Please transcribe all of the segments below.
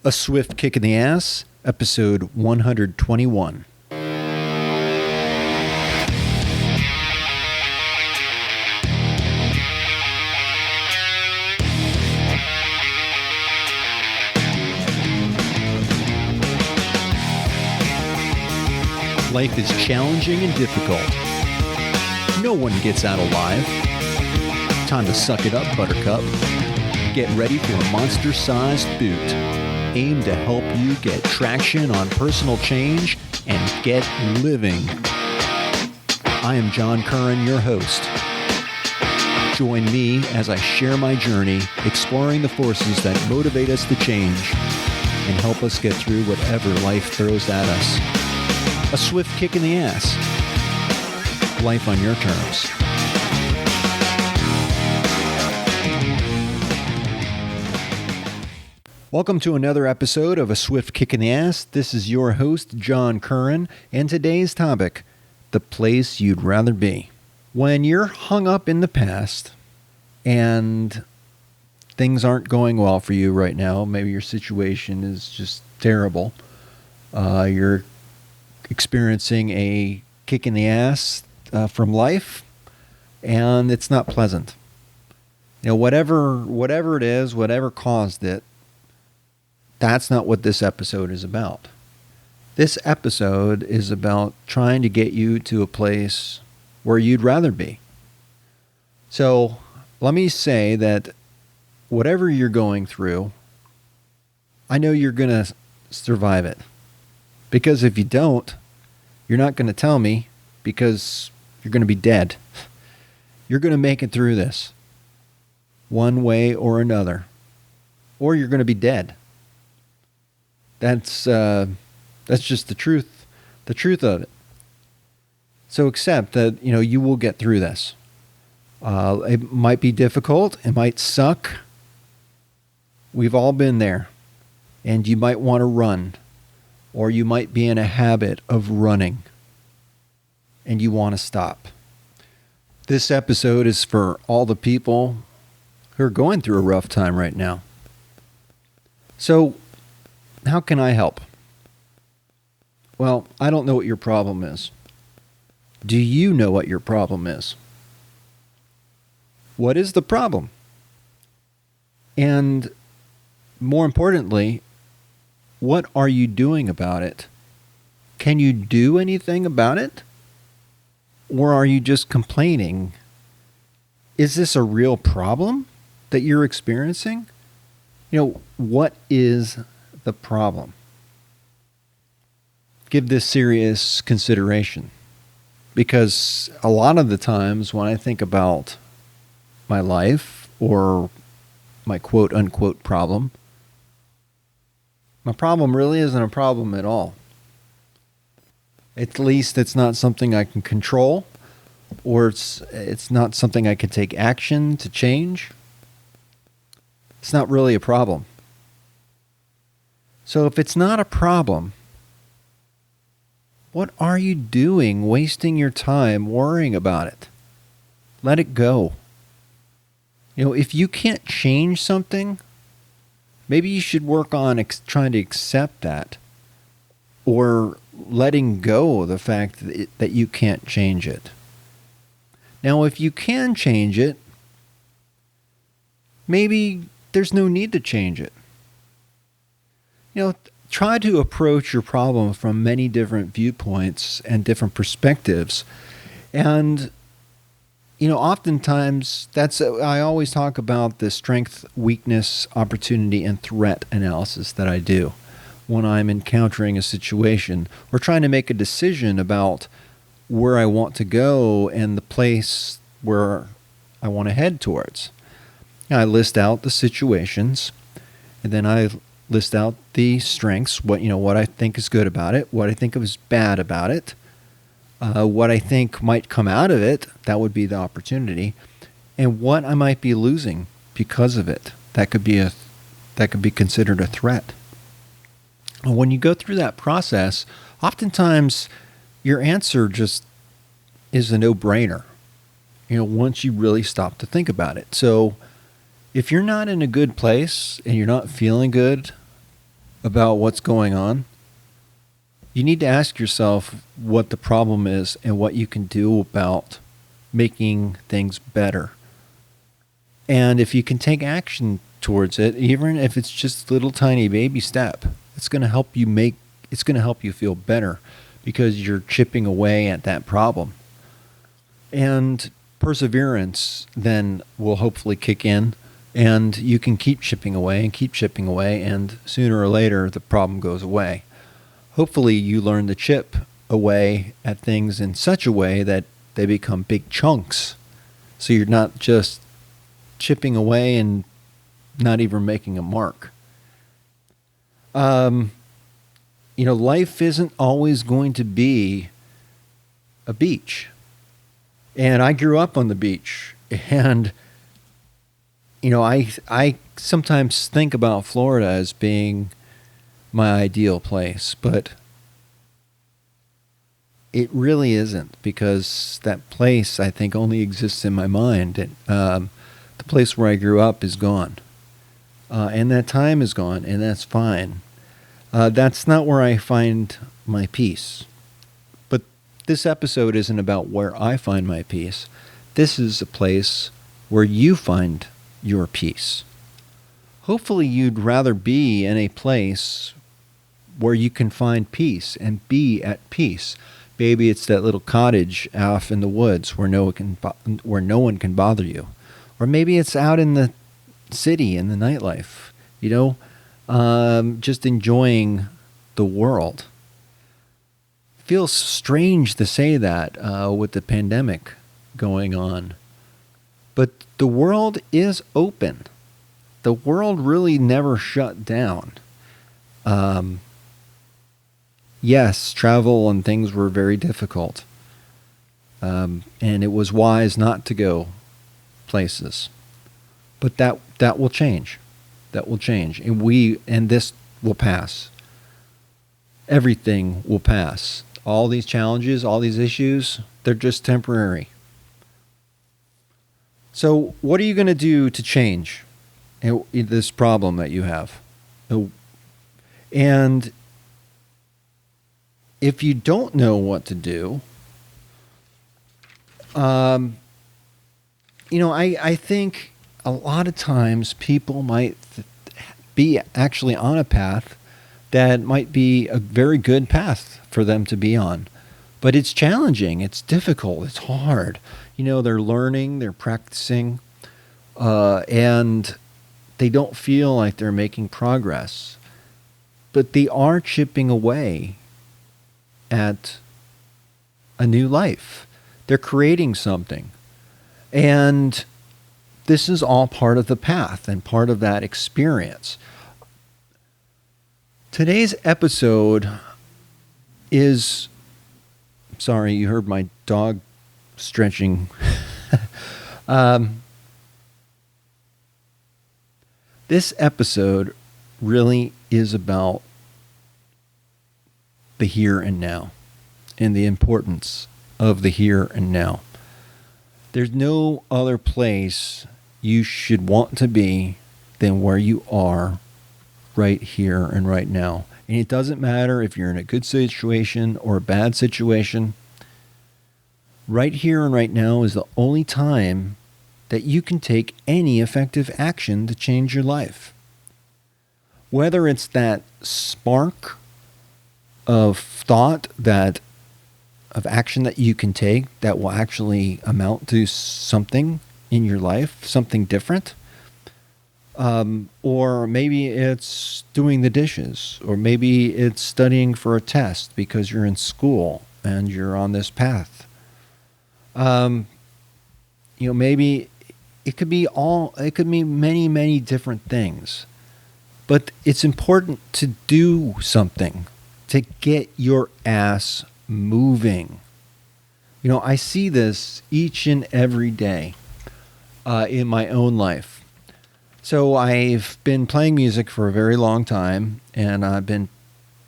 A Swift Kick in the Ass, episode 121. Life is challenging and difficult. No one gets out alive. Time to suck it up, Buttercup. Get ready for a monster-sized boot, aimed to help you get traction on personal change and get living. I am John Curran, your host. Join me as I share my journey, exploring the forces that motivate us to change and help us get through whatever life throws at us. A swift kick in the ass. Life on your terms. Welcome to another episode of A Swift Kick in the Ass. This is your host, John Curran, and today's topic, the place you'd rather be. When you're hung up in the past and things aren't going well for you right now, maybe your situation is just terrible, you're experiencing a kick in the ass from life, and it's not pleasant. You know, whatever it is, whatever caused it, that's not what this episode is about. This episode is about trying to get you to a place where you'd rather be. So let me say that whatever you're going through, I know you're going to survive it. Because if you don't, you're not going to tell me, because you're going to be dead. You're going to make it through this one way or another, or you're going to be dead. That's just the truth of it. So accept that, you will get through this. It might be difficult. It might suck. We've all been there. And you might want to run, or you might be in a habit of running and you want to stop. This episode is for all the people who are going through a rough time right now. So, how can I help? Well, I don't know what your problem is. Do you know what your problem is? What is the problem? And more importantly, what are you doing about it? Can you do anything about it? Or are you just complaining? Is this a real problem that you're experiencing? What is the problem? Give this serious consideration, because a lot of the times when I think about my life or my quote unquote problem, my problem really isn't a problem at all. At least it's not something I can control, or it's not something I can take action to change. It's not really a problem. So if it's not a problem, what are you doing wasting your time worrying about it? Let it go. If you can't change something, maybe you should work on trying to accept that, or letting go of the fact that you can't change it. Now, if you can change it, maybe there's no need to change it. Try to approach your problem from many different viewpoints and different perspectives. And, oftentimes I always talk about the strength, weakness, opportunity, and threat analysis that I do when I'm encountering a situation or trying to make a decision about where I want to go and the place where I want to head towards. I list out the situations, and then I list out the strengths, what I think is good about it, what I think is bad about it, what I think might come out of it, that would be the opportunity, and what I might be losing because of it. That could be considered a threat. And when you go through that process, oftentimes your answer just is a no-brainer, once you really stop to think about it. So if you're not in a good place and you're not feeling good, about what's going on, you need to ask yourself what the problem is and what you can do about making things better. And if you can take action towards it, even if it's just a little tiny baby step, it's going to help you feel better because you're chipping away at that problem. And perseverance then will hopefully kick in, and you can keep chipping away, and sooner or later the problem goes away. Hopefully you learn to chip away at things in such a way that they become big chunks. So you're not just chipping away and not even making a mark. Life isn't always going to be a beach. And I grew up on the beach. And, I sometimes think about Florida as being my ideal place, but it really isn't, because that place, I think, only exists in my mind. The place where I grew up is gone. And that time is gone, and that's fine. That's not where I find my peace. But this episode isn't about where I find my peace. This is a place where you find your peace. Hopefully you'd rather be in a place where you can find peace and be at peace. Maybe it's that little cottage off in the woods where no one can bother you. Or maybe it's out in the city, in the nightlife, just enjoying the world. It feels strange to say that with the pandemic going on. But the world is open. The world really never shut down. Yes, travel and things were very difficult. And it was wise not to go places. But that will change. That will change. And this will pass. Everything will pass. All these challenges, all these issues, they're just temporary. So what are you going to do to change this problem that you have? And if you don't know what to do, I think a lot of times people might be actually on a path that might be a very good path for them to be on. But it's challenging, it's difficult, it's hard. They're learning, they're practicing, and they don't feel like they're making progress. But they are chipping away at a new life. They're creating something. And this is all part of the path and part of that experience. Today's episode is... Sorry, you heard my dog stretching. This episode really is about the here and now and the importance of the here and now. There's no other place you should want to be than where you are right here and right now. And it doesn't matter if you're in a good situation or a bad situation. Right here and right now is the only time that you can take any effective action to change your life. Whether it's that spark of thought, of action that you can take that will actually amount to something in your life, something different. Or maybe it's doing the dishes, or maybe it's studying for a test because you're in school and you're on this path. Maybe it could be many, many different things. But it's important to do something, to get your ass moving. I see this each and every day in my own life. So I've been playing music for a very long time, and I've been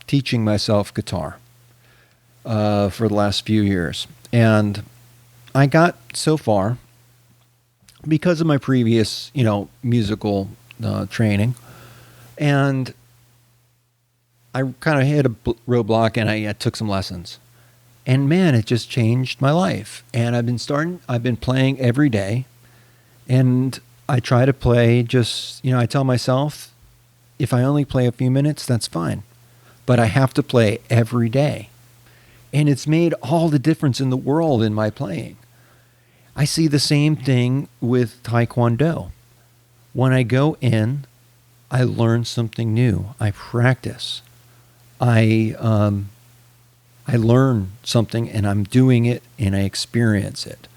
teaching myself guitar for the last few years. And I got so far because of my previous, musical training. And I kind of hit a roadblock and I took some lessons. And man, it just changed my life. And I've been playing every day. And I try to play I tell myself, if I only play a few minutes, that's fine. But I have to play every day. And it's made all the difference in the world in my playing. I see the same thing with Taekwondo. When I go in, I learn something new. I practice. I learn something and I'm doing it and I experience it.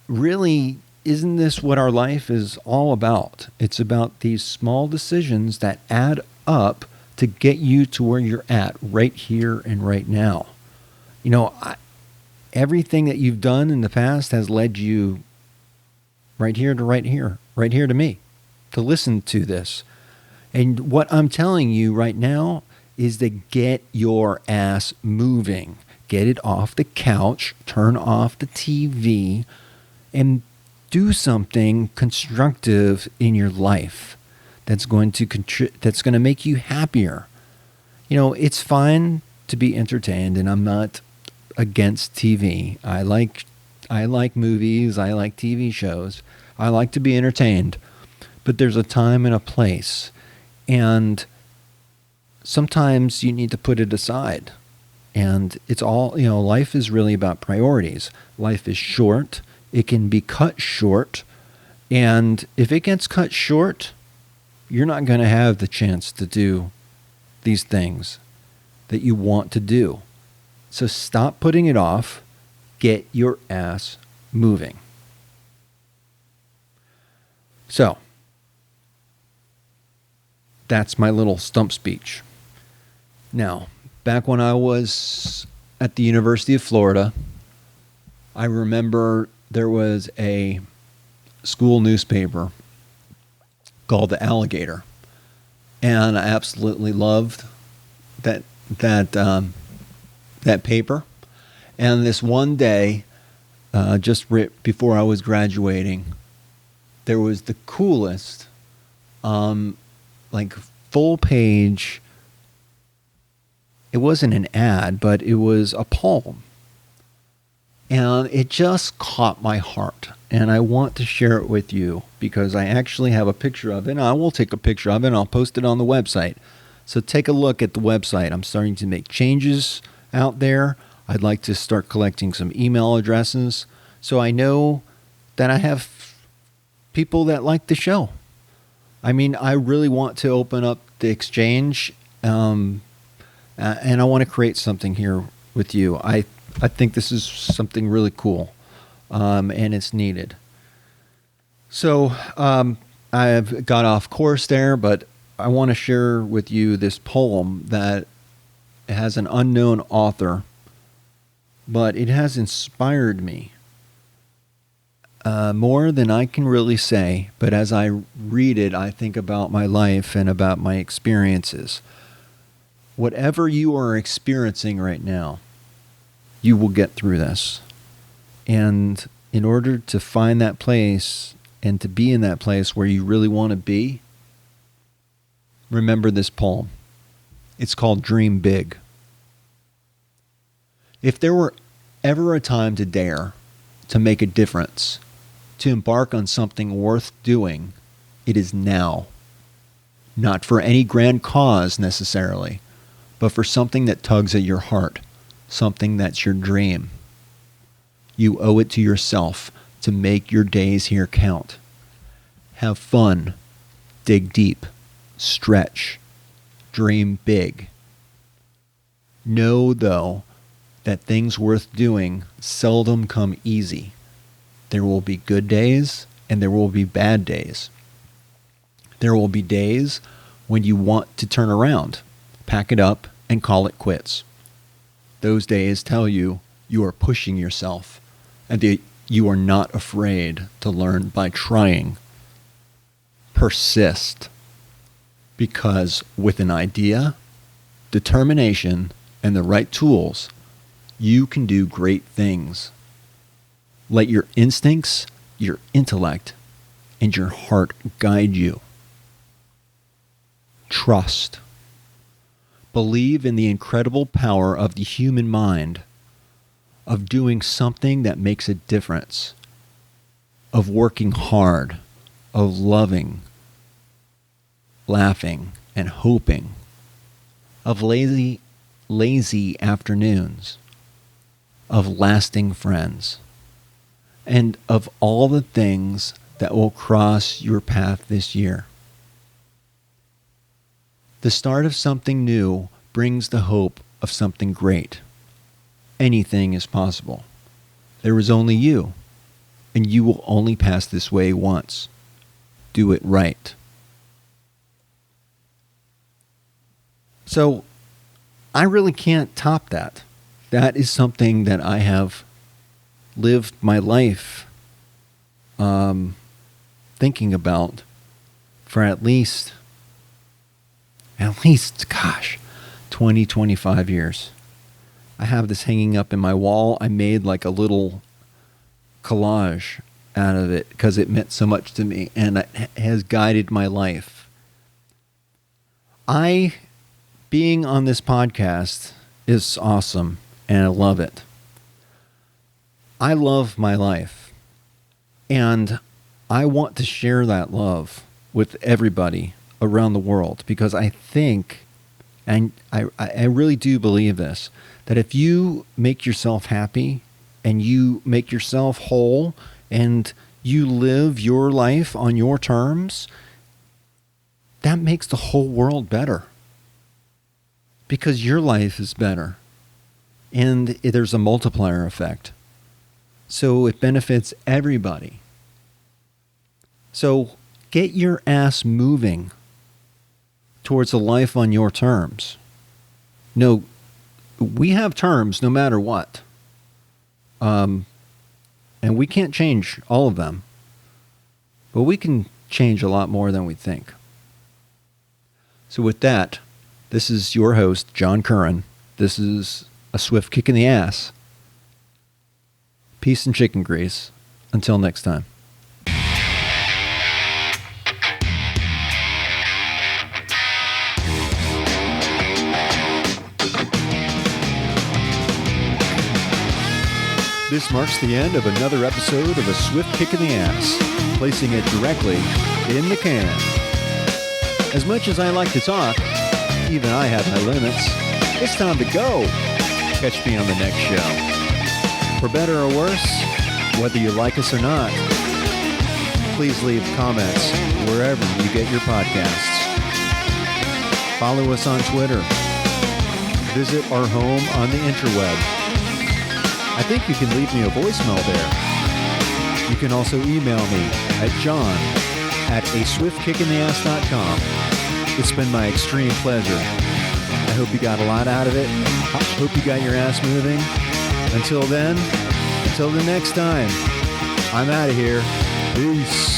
Really, isn't this what our life is all about? It's about these small decisions that add up to get you to where you're at right here and right now. Everything that you've done in the past has led you right here to me, to listen to this. And what I'm telling you right now is to get your ass moving. Get it off the couch, turn off the TV, and do something constructive in your life that's going to make you happier. It's fine to be entertained, and I'm not against TV. I like movies, I like TV shows. I like to be entertained. But there's a time and a place. And sometimes you need to put it aside. And it's all, life is really about priorities. Life is short. It can be cut short. And if it gets cut short, you're not going to have the chance to do these things that you want to do. So stop putting it off. Get your ass moving. So, that's my little stump speech. Now, back when I was at the University of Florida, I remember there was a school newspaper called The Alligator. And I absolutely loved that paper. And this one day, just before I was graduating, there was the coolest, full page. It wasn't an ad, but it was a poem. And it just caught my heart. And I want to share it with you because I actually have a picture of it. And I will take a picture of it and I'll post it on the website. So take a look at the website. I'm starting to make changes out there. I'd like to start collecting some email addresses so I know that I have people that like the show. I mean, I really want to open up the exchange, and I want to create something here with you. I think this is something really cool, and it's needed. So I've got off course there, but I want to share with you this poem that has an unknown author, but it has inspired me more than I can really say. But as I read it, I think about my life and about my experiences. Whatever you are experiencing right now, you will get through this. And in order to find that place and to be in that place where you really want to be, remember this poem. It's called Dream Big. If there were ever a time to dare to make a difference, to embark on something worth doing, it is now. Not for any grand cause necessarily, but for something that tugs at your heart, something that's your dream. You owe it to yourself to make your days here count. Have fun, dig deep, stretch, dream big. Know, though, that things worth doing seldom come easy. There will be good days and there will be bad days. There will be days when you want to turn around, pack it up, and call it quits. Those days tell you you are pushing yourself and that you are not afraid to learn by trying. Persist, because with an idea, determination, and the right tools, you can do great things. Let your instincts, your intellect, and your heart guide you. Trust. believe in the incredible power of the human mind, of doing something that makes a difference, of working hard, of loving, laughing, and hoping, of lazy afternoons, of lasting friends, and of all the things that will cross your path this year. The start of something new brings the hope of something great. Anything is possible. There is only you, and you will only pass this way once. Do it right. So, I really can't top that. That is something that I have lived my life thinking about for at least, 20, 25 years. I have this hanging up in my wall. I made like a little collage out of it because it meant so much to me, and it has guided my life. Being on this podcast is awesome, and I love it. I love my life, and I want to share that love with everybody around the world, because I think, and I really do believe this, that if you make yourself happy and you make yourself whole and you live your life on your terms, that makes the whole world better. Because your life is better. And there's a multiplier effect. So it benefits everybody. So get your ass moving towards a life on your terms. No, we have terms no matter what. And we can't change all of them. But we can change a lot more than we think. So with that, this is your host, John Curran. This is a swift kick in the ass. Peace and chicken grease. Until next time. This marks the end of another episode of A Swift Kick in the Ass, placing it directly in the can. As much as I like to talk, even I have my limits. It's time to go. Catch me on the next show. For better or worse, whether you like us or not, please leave comments wherever you get your podcasts. Follow us on Twitter. Visit our home on the interweb. I think you can leave me a voicemail there. You can also email me at john@aswiftkickintheass.com. It's been my extreme pleasure. I hope you got a lot out of it. I hope you got your ass moving. Until then, until the next time, I'm out of here. Peace.